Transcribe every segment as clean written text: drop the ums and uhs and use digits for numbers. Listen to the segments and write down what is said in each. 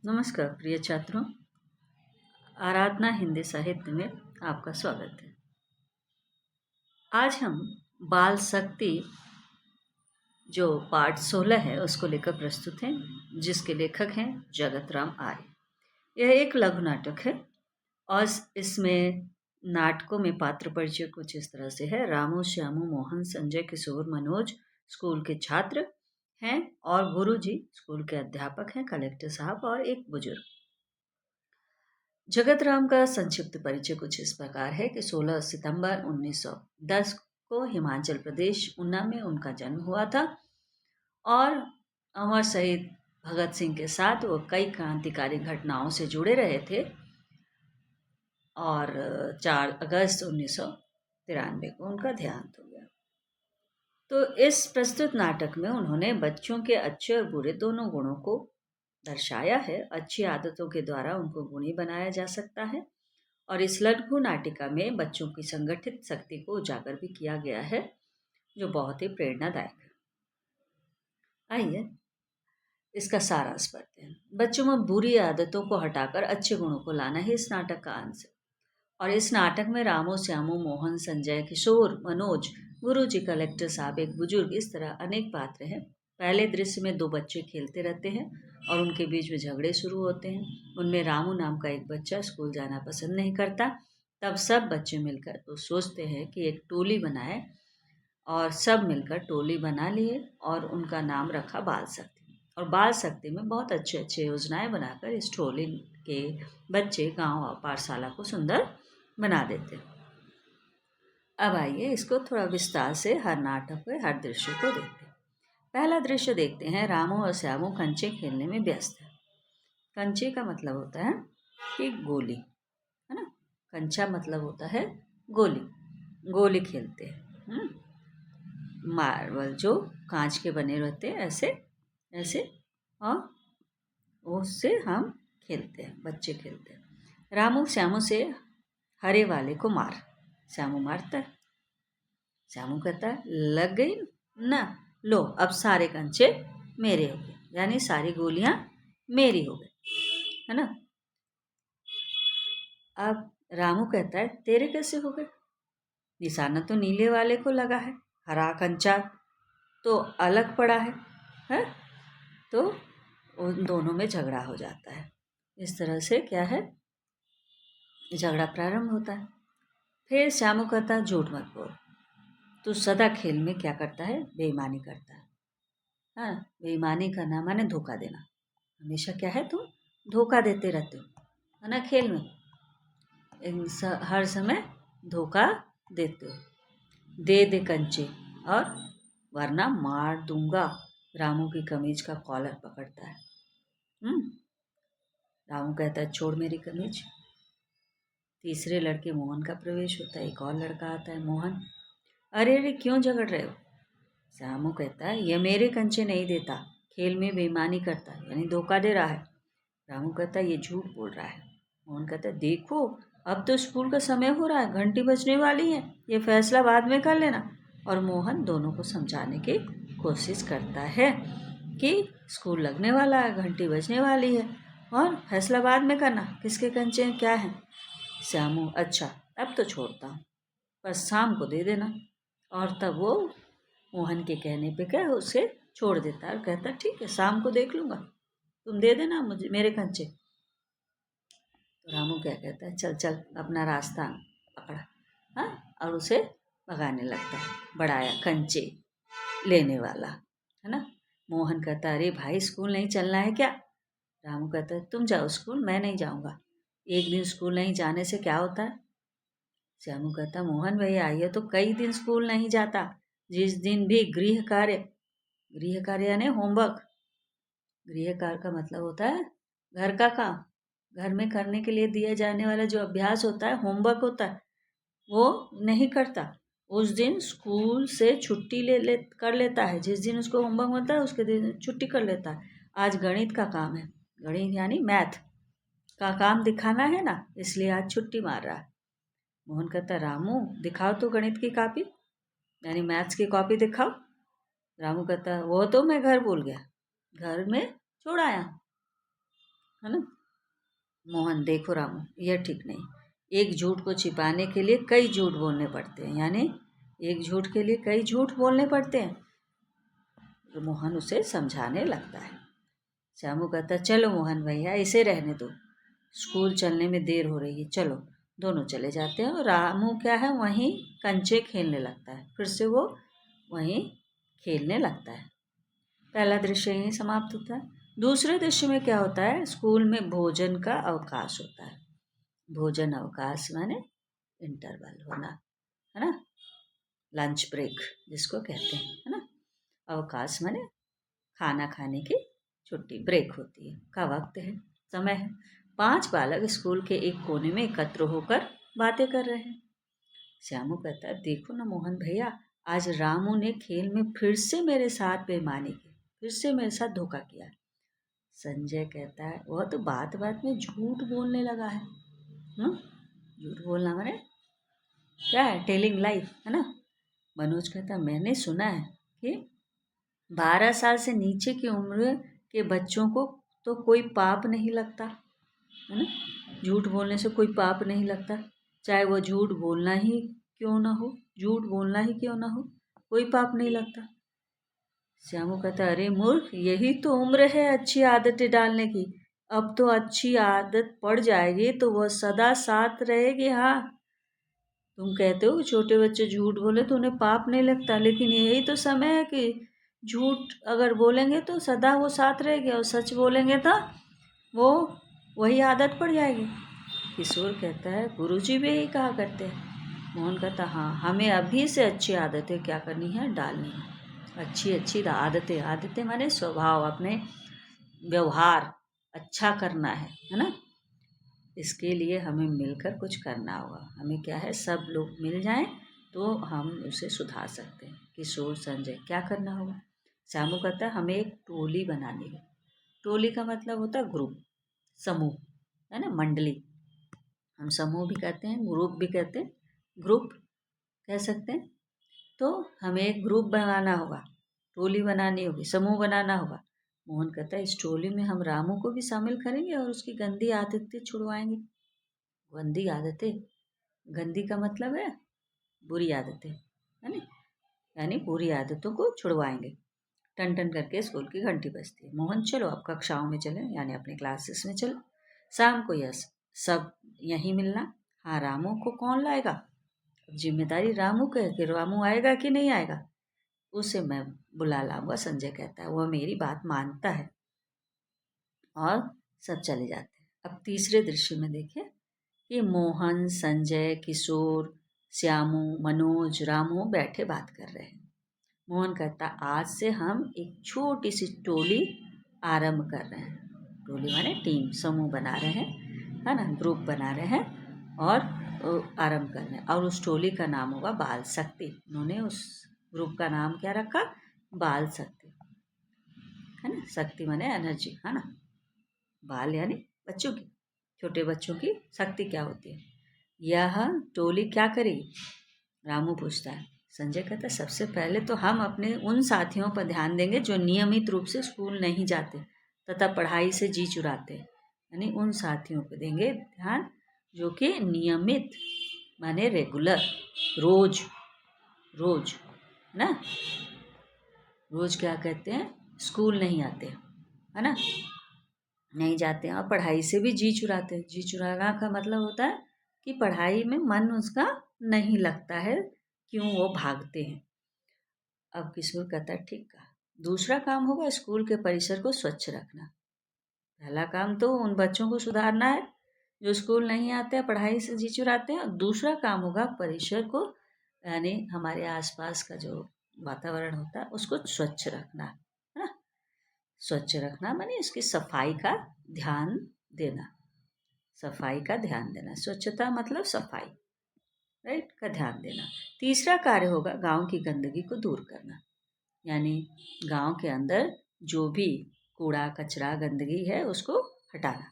नमस्कार प्रिय छात्रों, आराधना हिंदी साहित्य में आपका स्वागत है। आज हम बाल शक्ति जो पाठ 16 है उसको लेकर प्रस्तुत हैं, जिसके लेखक हैं जगत राम आर्य। यह एक लघु नाटक है और इसमें नाटकों में पात्र परिचय कुछ इस तरह से है। रामू, श्यामू, मोहन, संजय, किशोर, मनोज स्कूल के छात्र हैं और गुरुजी स्कूल के अध्यापक हैं, कलेक्टर साहब और एक बुजुर्ग। जगत राम का संक्षिप्त परिचय कुछ इस प्रकार है कि 16 सितंबर 1910 को हिमाचल प्रदेश ऊना में उनका जन्म हुआ था और अमर शहीद भगत सिंह के साथ वो कई क्रांतिकारी घटनाओं से जुड़े रहे थे और 4 अगस्त 1993 को उनका देहांत हो गया। तो इस प्रस्तुत नाटक में उन्होंने बच्चों के अच्छे और बुरे दोनों गुणों को दर्शाया है। अच्छी आदतों के द्वारा उनको गुणी बनाया जा सकता है और इस लघु नाटिका में बच्चों की संगठित शक्ति को उजागर भी किया गया है, जो बहुत ही प्रेरणादायक है। आइए इसका सारांश पढ़ते हैं। बच्चों में बुरी आदतों को हटाकर अच्छे गुणों को लाना ही इस नाटक का अंश है। और इस नाटक में रामू, श्यामू, मोहन, संजय, किशोर, मनोज, गुरुजी, कलेक्टर साहब, एक बुजुर्ग, इस तरह अनेक पात्र हैं। पहले दृश्य में 2 बच्चे खेलते रहते हैं और उनके बीच में झगड़े शुरू होते हैं। उनमें रामू नाम का एक बच्चा स्कूल जाना पसंद नहीं करता। तब सब बच्चे मिलकर तो सोचते हैं कि एक टोली बनाए और सब मिलकर टोली बना लिए और उनका नाम रखा बाल शक्ति। और बाल शक्ति में बहुत अच्छे अच्छे योजनाएं बनाकर इस टोली के बच्चे गांव और पाठशाला को सुंदर बना देते। अब आइए इसको थोड़ा विस्तार से हर नाटक के हर दृश्य को देखते हैं। पहला दृश्य देखते हैं। रामू और श्यामू कंचे खेलने में व्यस्त है। कंचे का मतलब होता है कि गोली, है ना। कंचा मतलब होता है गोली। गोली खेलते हैं। मार्बल जो कांच के बने रहते हैं, ऐसे ऐसे, और उससे हम खेलते हैं, बच्चे खेलते हैं। रामू श्यामू से हरे वाले को मार। श्यामू मारता है। श्यामू कहता है लग गई ना, लो अब सारे कंचे मेरे हो गए, यानी सारी गोलियां मेरी हो गई, है ना। अब रामू कहता है तेरे कैसे हो गए? निशाना तो नीले वाले को लगा है, हरा कंचा तो अलग पड़ा है? तो उन दोनों में झगड़ा हो जाता है। इस तरह से क्या है, झगड़ा प्रारंभ होता है। फिर श्यामू कहता है झूठ मत बोल, तू सदा खेल में क्या करता है, बेईमानी करता है। हाँ, बेईमानी करना माने धोखा देना। हमेशा क्या है, तुम धोखा देते रहते हो, है ना। खेल में हर समय धोखा देते हो। दे कंचे और वरना मार दूंगा। रामू की कमीज का कॉलर पकड़ता है। रामू कहता है छोड़ मेरी कमीज। तीसरे लड़के मोहन का प्रवेश होता है। एक और लड़का आता है, मोहन। अरे अरे क्यों झगड़ रहे हो? श्यामू कहता है ये मेरे कंचे नहीं देता, खेल में बेईमानी करता है, यानी धोखा दे रहा है। रामू कहता है ये झूठ बोल रहा है। मोहन कहता है देखो अब तो स्कूल का समय हो रहा है, घंटी बजने वाली है, ये फैसला बाद में कर लेना। और मोहन दोनों को समझाने की कोशिश करता है कि स्कूल लगने वाला है, घंटी बजने वाली है और फैसला बाद में करना, किसके कंचे क्या है। श्यामू अच्छा अब तो छोड़ता हूँ, पर शाम को दे देना। और तब वो मोहन के कहने पे क्या उसे छोड़ देता है और कहता ठीक है शाम को देख लूँगा, तुम दे देना मुझे मेरे कंचे। तो रामू क्या कहता है चल चल अपना रास्ता पकड़ा, हाँ, और उसे भगाने लगता है, बड़ाया कंचे लेने वाला, है ना। मोहन कहता अरे भाई स्कूल नहीं चलना है क्या? रामू कहता है तुम जाओ स्कूल, मैं नहीं जाऊँगा। एक दिन स्कूल नहीं जाने से क्या होता है? श्यामू कहता मोहन भैया ये तो कई दिन स्कूल नहीं जाता, जिस दिन भी गृह कार्य यानी होमवर्क। गृह कार्य का मतलब होता है घर का काम, घर में करने के लिए दिया जाने वाला जो अभ्यास होता है, होमवर्क होता है, वो नहीं करता। उस दिन स्कूल से छुट्टी ले कर लेता है। जिस दिन उसको होमवर्क होता है उसके दिन छुट्टी कर लेता है। आज गणित का काम है, गणित यानी मैथ का काम दिखाना है ना, इसलिए आज छुट्टी मार रहा है। मोहन कहता रामू दिखाओ तो गणित की कॉपी, यानी मैथ्स की कॉपी दिखाओ। रामू कहता वो तो मैं घर भूल गया, घर में छोड़ आया। है ना। मोहन, देखो रामू, यह ठीक नहीं। एक झूठ को छिपाने के लिए कई झूठ बोलने पड़ते हैं, यानी एक झूठ के लिए कई झूठ बोलने पड़ते हैं। तो मोहन उसे समझाने लगता है। श्यामू कहता है, चलो मोहन भैया, इसे रहने दो, स्कूल चलने में देर हो रही है, चलो। दोनों चले जाते हैं और रामू क्या है, वहीं कंचे खेलने लगता है। फिर से वो वहीं खेलने लगता है। पहला दृश्य यहीं समाप्त होता है। दूसरे दृश्य में क्या होता है, स्कूल में भोजन का अवकाश होता है। भोजन अवकाश माने इंटरवल होना, है ना, लंच ब्रेक जिसको कहते हैं, है ना। अवकाश माने खाना खाने की छुट्टी, ब्रेक होती है, का वक्त है, समय है। 5 बालक स्कूल के एक कोने में एकत्र होकर बातें कर रहे हैं। श्यामू कहता है, देखो ना मोहन भैया, आज रामू ने खेल में फिर से मेरे साथ बेईमानी की, फिर से मेरे साथ धोखा किया। संजय कहता है, वह तो बात बात में झूठ बोलने लगा है। झूठ बोलना माने क्या है, टेलिंग लाइफ, है ना। मनोज कहता है, मैंने सुना है कि 12 साल से नीचे की उम्र के बच्चों को तो कोई पाप नहीं लगता, है ना। झूठ बोलने से कोई पाप नहीं लगता, चाहे वो झूठ बोलना ही क्यों ना हो, झूठ बोलना ही क्यों ना हो, कोई पाप नहीं लगता। श्यामू कहता, अरे मूर्ख, यही तो उम्र है अच्छी आदतें डालने की। अब तो अच्छी आदत पड़ जाएगी तो वह सदा साथ रहेगी। हाँ, तुम कहते हो कि छोटे बच्चे झूठ बोले तो उन्हें पाप नहीं लगता, लेकिन यही तो समय है कि झूठ अगर बोलेंगे तो सदा वो साथ रहेगी, और सच बोलेंगे तो वो वही आदत पड़ जाएगी। किशोर कहता है, गुरुजी भी यही कहा करते हैं। मोहन कहता, हाँ, हमें अभी से अच्छी आदतें क्या करनी है, डालनी है। अच्छी अच्छी आदतें, आदतें माने स्वभाव, अपने व्यवहार अच्छा करना है ना। इसके लिए हमें मिलकर कुछ करना होगा। हमें क्या है, सब लोग मिल जाएं तो हम उसे सुधार सकते हैं। किशोर, संजय, क्या करना होगा। श्यामू कहता है, हमें एक टोली बनानी है। टोली का मतलब होता है ग्रुप, समूह, है ना, मंडली। हम समूह भी कहते हैं, ग्रुप भी कहते हैं, ग्रुप कह सकते हैं। तो हमें एक ग्रुप बनाना होगा, टोली बनानी होगी, समूह बनाना होगा। मोहन कहता है, इस टोली में हम रामू को भी शामिल करेंगे और उसकी गंदी आदतें छुड़वाएंगे। गंदी आदतें, गंदी का मतलब है बुरी आदतें, है ना, यानी बुरी आदतों को छुड़वाएंगे। टन टन करके स्कूल की घंटी बजती है। मोहन, चलो अब कक्षाओं में चले, यानी अपने क्लासेस में चलो। शाम को यस सब यहीं मिलना। हाँ, रामू को कौन लाएगा, जिम्मेदारी रामू की है कि रामू आएगा कि नहीं आएगा, उसे मैं बुला लाऊंगा। संजय कहता है, वह मेरी बात मानता है, और सब चले जाते हैं। अब तीसरे दृश्य में देखिए कि मोहन, संजय, किशोर, श्यामू, मनोज, रामू बैठे बात कर रहे हैं। मोहन कहता, आज से हम एक छोटी सी टोली आरंभ कर रहे हैं। टोली माने टीम, समूह बना रहे हैं, है ना, ग्रुप बना रहे हैं और आरंभ कर रहे हैं। और उस टोली का नाम होगा बाल शक्ति। उन्होंने उस ग्रुप का नाम क्या रखा, बाल शक्ति, है ना। शक्ति माने एनर्जी, है ना। बाल यानी बच्चों की, छोटे बच्चों की शक्ति क्या होती है। यह टोली क्या करेगी, रामू पूछता है। संजय कहता है, सबसे पहले तो हम अपने उन साथियों पर ध्यान देंगे जो नियमित रूप से स्कूल नहीं जाते तथा पढ़ाई से जी चुराते हैं। यानी उन साथियों पर देंगे ध्यान जो कि नियमित माने रेगुलर, रोज, रोज ना, रोज क्या कहते हैं, स्कूल नहीं आते, है ना, नहीं जाते हैं और पढ़ाई से भी जी चुराते हैं। जी चुराना का मतलब होता है कि पढ़ाई में मन उसका नहीं लगता है, क्यों, वो भागते हैं। अब किशोर कहता है, ठीक कहा। दूसरा काम होगा स्कूल के परिसर को स्वच्छ रखना। पहला काम तो उन बच्चों को सुधारना है जो स्कूल नहीं आते हैं, पढ़ाई से जी चुराते हैं। और दूसरा काम होगा परिसर को, यानी हमारे आसपास का जो वातावरण होता है उसको स्वच्छ रखना, है ना। स्वच्छ रखना माने इसकी सफाई का ध्यान देना, सफाई का ध्यान देना, स्वच्छता मतलब सफाई, राइट, का ध्यान देना। तीसरा कार्य होगा गांव की गंदगी को दूर करना, यानी गांव के अंदर जो भी कूड़ा कचरा गंदगी है उसको हटाना।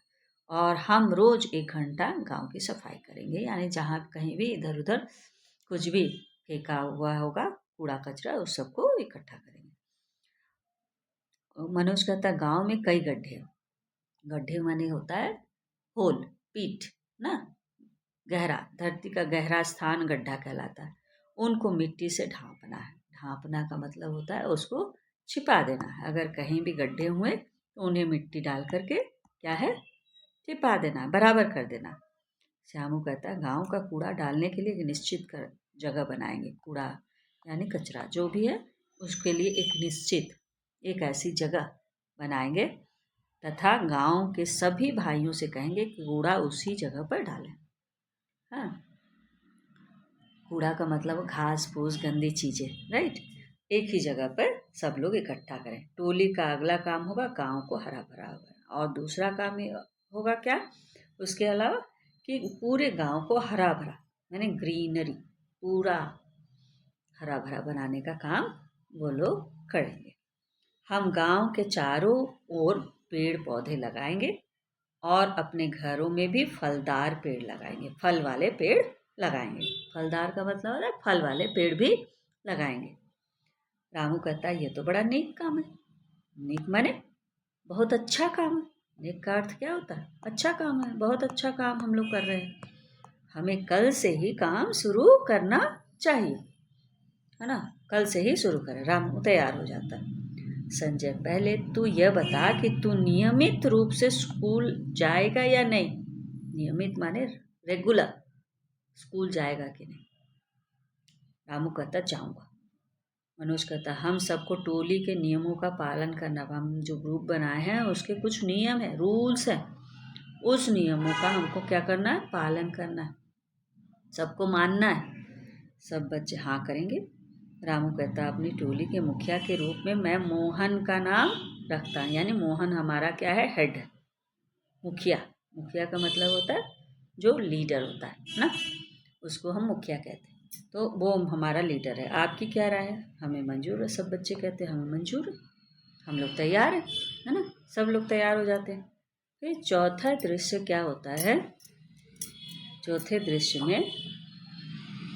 और हम रोज 1 घंटा गांव की सफाई करेंगे, यानी जहाँ कहीं भी इधर उधर कुछ भी फेंका हुआ होगा कूड़ा कचरा, उस सबको इकट्ठा करेंगे। मनोज कहता, गांव में कई गड्ढे हैं, गड्ढे माने होता है होल, पीठ ना, गहरा, धरती का गहरा स्थान गड्ढा कहलाता है। उनको मिट्टी से ढांपना है। ढांपना का मतलब होता है उसको छिपा देना है। अगर कहीं भी गड्ढे हुए तो उन्हें मिट्टी डाल करके क्या है, छिपा देना, बराबर कर देना। श्यामू कहता है गांव का कूड़ा डालने के लिए एक निश्चित कर जगह बनाएंगे। कूड़ा यानी कचरा जो भी है उसके लिए एक निश्चित एक ऐसी जगह बनाएंगे तथा गांव के सभी भाइयों से कहेंगे कि कूड़ा उसी जगह पर डालें। हाँ, कूड़ा का मतलब घास फूस गंदी चीजें, राइट, एक ही जगह पर सब लोग इकट्ठा करें। टोली का अगला काम होगा गांव को हरा भरा होगा, और दूसरा काम ये होगा क्या उसके अलावा कि पूरे गांव को हरा भरा यानी ग्रीनरी, पूरा हरा भरा बनाने का काम वो लोग करेंगे। हम गांव के चारों ओर पेड़ पौधे लगाएंगे और अपने घरों में भी फलदार पेड़ लगाएंगे, फल वाले पेड़ लगाएंगे। फलदार का मतलब होता है फल वाले पेड़ भी लगाएंगे। रामू कहता है ये तो बड़ा नेक काम है। नेक माने बहुत अच्छा काम है। नेक का अर्थ क्या होता है, अच्छा काम है, बहुत अच्छा काम हम लोग कर रहे हैं। हमें कल से ही काम शुरू करना चाहिए, है ना, कल से ही शुरू करें। रामू तैयार हो जाता है। संजय पहले तू यह बता कि तू नियमित रूप से स्कूल जाएगा या नहीं। नियमित माने रेगुलर, स्कूल जाएगा कि नहीं। रामू कहता जाऊंगा। मनोज कहता हम सबको टोली के नियमों का पालन करना, हम जो ग्रुप बनाए हैं उसके कुछ नियम है, रूल्स है, उस नियमों का हमको क्या करना है, पालन करना है, सबको मानना है। सब बच्चे हाँ करेंगे। रामू कहता अपनी टोली के मुखिया के रूप में मैं मोहन का नाम रखता हूँ, यानी मोहन हमारा क्या है, हेड है, मुखिया। मुखिया का मतलब होता है जो लीडर होता है ना, उसको हम मुखिया कहते हैं। तो वो हमारा लीडर है। आपकी क्या राय है। हमें मंजूर है। सब बच्चे कहते हैं हमें मंजूर है, हम लोग तैयार हैं, है ना। सब लोग तैयार हो जाते हैं। फिर चौथा दृश्य क्या होता है, चौथे दृश्य में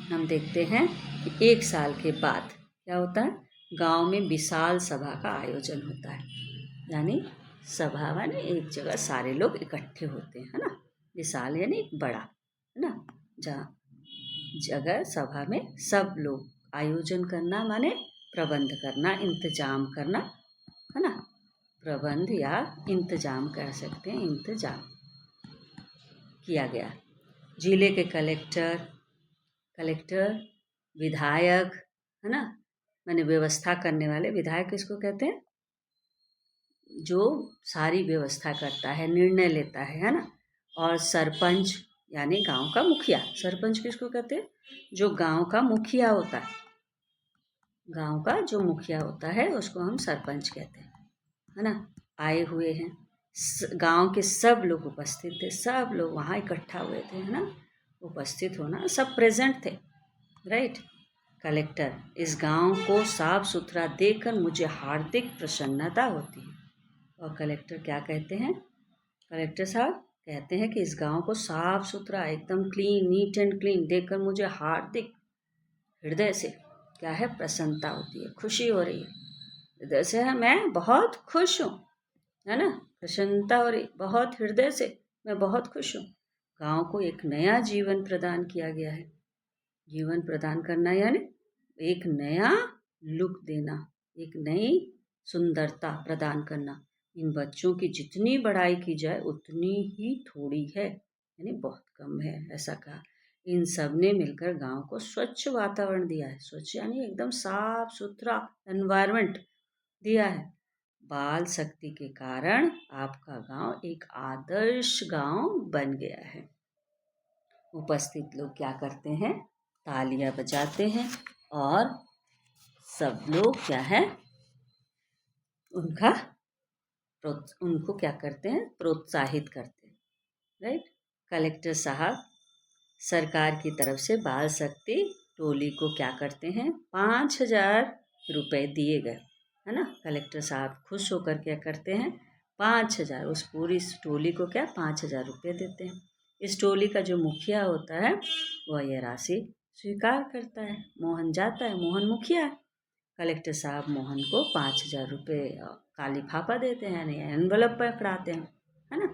हम देखते हैं कि 1 साल के बाद क्या होता है, गांव में विशाल सभा का आयोजन होता है। यानी सभा माने एक जगह सारे लोग इकट्ठे होते हैं, है ना। विशाल यानी बड़ा, है ना। जहाँ जगह सभा में सब लोग आयोजन करना माने प्रबंध करना, इंतजाम करना, है ना। प्रबंध या इंतजाम कह सकते हैं, इंतजाम किया गया। जिले के कलेक्टर विधायक, है ना, माने व्यवस्था करने वाले। विधायक किसको कहते हैं, जो सारी व्यवस्था करता है, निर्णय लेता है ना। और सरपंच यानी गांव का मुखिया। सरपंच किसको कहते हैं, जो गांव का मुखिया होता है। गांव का जो मुखिया होता है उसको हम सरपंच कहते हैं, है ना। आए हुए हैं, गांव के सब लोग उपस्थित थे, सब लोग वहाँ इकट्ठा हुए थे, है ना। उपस्थित होना, सब प्रेजेंट थे, राइट। कलेक्टर इस गांव को साफ सुथरा देखकर मुझे हार्दिक प्रसन्नता होती है। और कलेक्टर क्या कहते हैं, कलेक्टर साहब कहते हैं कि इस गांव को साफ सुथरा एकदम क्लीन, नीट एंड क्लीन देखकर मुझे हार्दिक हृदय से क्या है, प्रसन्नता होती है, खुशी हो रही है। हृदय से है, मैं बहुत खुश हूँ, है ना। प्रसन्नता हो रही, बहुत हृदय से मैं बहुत खुश हूँ। गांव को एक नया जीवन प्रदान किया गया है। जीवन प्रदान करना यानी एक नया लुक देना, एक नई सुंदरता प्रदान करना। इन बच्चों की जितनी बड़ाई की जाए उतनी ही थोड़ी है, यानी बहुत कम है, ऐसा कहा। इन सब ने मिलकर गांव को स्वच्छ वातावरण दिया है। स्वच्छ यानी एकदम साफ सुथरा एनवायरनमेंट दिया है। बाल शक्ति के कारण आपका गांव एक आदर्श गांव बन गया है। उपस्थित लोग क्या करते हैं, तालियां बजाते हैं और सब लोग क्या है, उनको क्या करते हैं, प्रोत्साहित करते हैं, राइट। कलेक्टर साहब सरकार की तरफ से बाल शक्ति टोली को क्या करते हैं, 5,000 रुपये दिए गए, है ना। कलेक्टर साहब खुश होकर क्या करते हैं, 5,000 उस पूरी टोली को क्या 5,000 रुपये देते हैं। इस टोली का जो मुखिया होता है वह यह राशि स्वीकार करता है। मोहन जाता है, मोहन मुखिया है। कलेक्टर साहब मोहन को 5,000 रुपये का लिफाफा देते हैं, यानी एनवलप पकड़ाते हैं, है ना।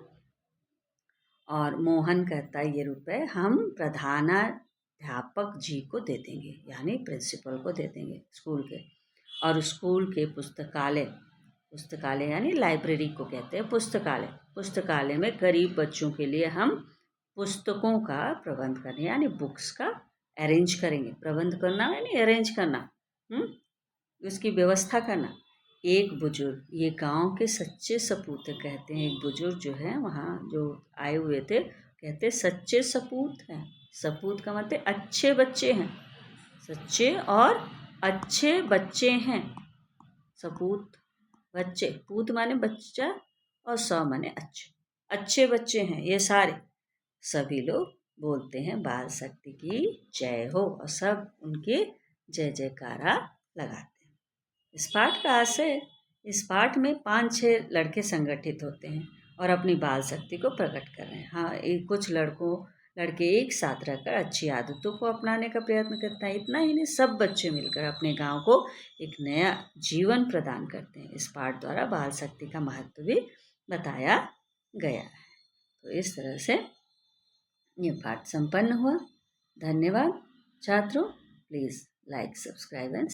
और मोहन कहता है ये रुपए हम प्रधानाध्यापक जी को दे देंगे, यानी प्रिंसिपल को दे देंगे स्कूल के। और स्कूल के पुस्तकालय यानी लाइब्रेरी को कहते हैं पुस्तकालय में गरीब बच्चों के लिए हम पुस्तकों का प्रबंध करें, यानी बुक्स का अरेंज करेंगे। प्रबंध करना यानी अरेंज करना, उसकी व्यवस्था करना। एक बुजुर्ग, ये गांव के सच्चे सपूत कहते हैं, एक बुजुर्ग जो है वहाँ जो आए हुए थे, कहते सच्चे सपूत हैं। सपूत का मतलब अच्छे बच्चे हैं, सच्चे और अच्छे बच्चे हैं। सपूत बच्चे, पूत माने बच्चा और स माने अच्छे बच्चे हैं ये सारे। सभी लोग बोलते हैं बाल शक्ति की जय हो और सब उनके जय जयकारा लगाते हैं। इस पाठ का आशय, इस पाठ में 5-6 लड़के संगठित होते हैं और अपनी बाल शक्ति को प्रकट कर रहे हैं। हाँ, कुछ लड़के एक साथ रहकर अच्छी आदतों को अपनाने का प्रयत्न करते हैं। इतना ही नहीं, सब बच्चे मिलकर अपने गांव को एक नया जीवन प्रदान करते हैं। इस पाठ द्वारा बाल शक्ति का महत्व भी बताया गया है। तो इस तरह से ये पाठ संपन्न हुआ। धन्यवाद छात्रों। Please like, subscribe and